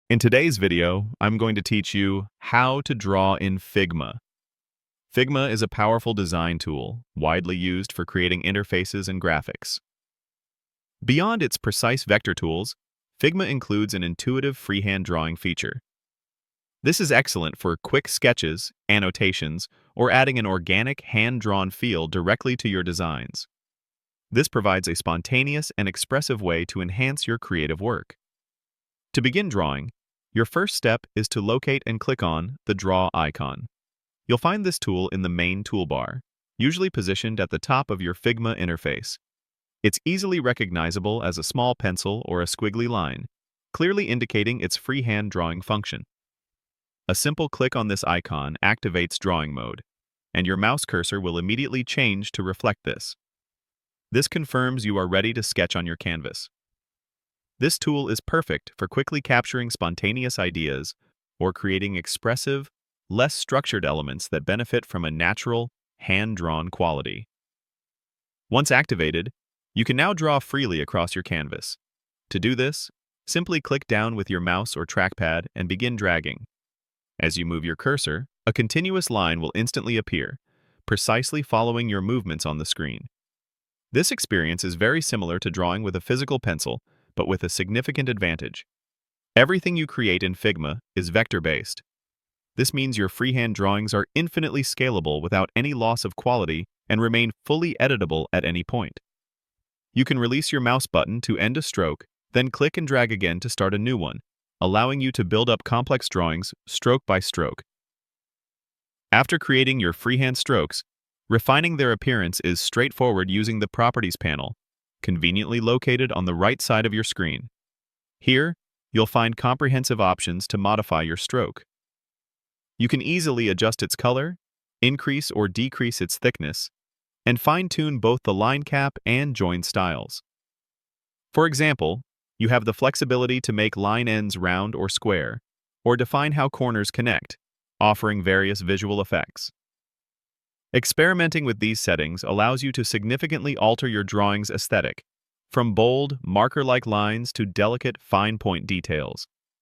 In today's video, I'm going to teach you how to draw in Figma. Figma is a powerful design tool, widely used for creating interfaces and graphics. Beyond its precise vector tools, Figma includes an intuitive freehand drawing feature. This is excellent for quick sketches, annotations, or adding an organic hand-drawn feel directly to your designs. This provides a spontaneous and expressive way to enhance your creative work. To begin drawing, your first step is to locate and click on the Draw icon. You'll find this tool in the main toolbar, usually positioned at the top of your Figma interface. It's easily recognizable as a small pencil or a squiggly line, clearly indicating its freehand drawing function. A simple click on this icon activates drawing mode, and your mouse cursor will immediately change to reflect this. This confirms you are ready to sketch on your canvas. This tool is perfect for quickly capturing spontaneous ideas or creating expressive, less structured elements that benefit from a natural, hand-drawn quality. Once activated, you can now draw freely across your canvas. To do this, simply click down with your mouse or trackpad and begin dragging. As you move your cursor, a continuous line will instantly appear, precisely following your movements on the screen. This experience is very similar to drawing with a physical pencil, but with a significant advantage. Everything you create in Figma is vector-based. This means your freehand drawings are infinitely scalable without any loss of quality and remain fully editable at any point. You can release your mouse button to end a stroke, then click and drag again to start a new one, allowing you to build up complex drawings stroke by stroke. After creating your freehand strokes, refining their appearance is straightforward using the Properties panel, conveniently located on the right side of your screen. Here, you'll find comprehensive options to modify your stroke. You can easily adjust its color, increase or decrease its thickness, and fine-tune both the line cap and join styles. For example, you have the flexibility to make line ends round or square, or define how corners connect, offering various visual effects. Experimenting with these settings allows you to significantly alter your drawing's aesthetic, from bold, marker-like lines to delicate, fine-point details.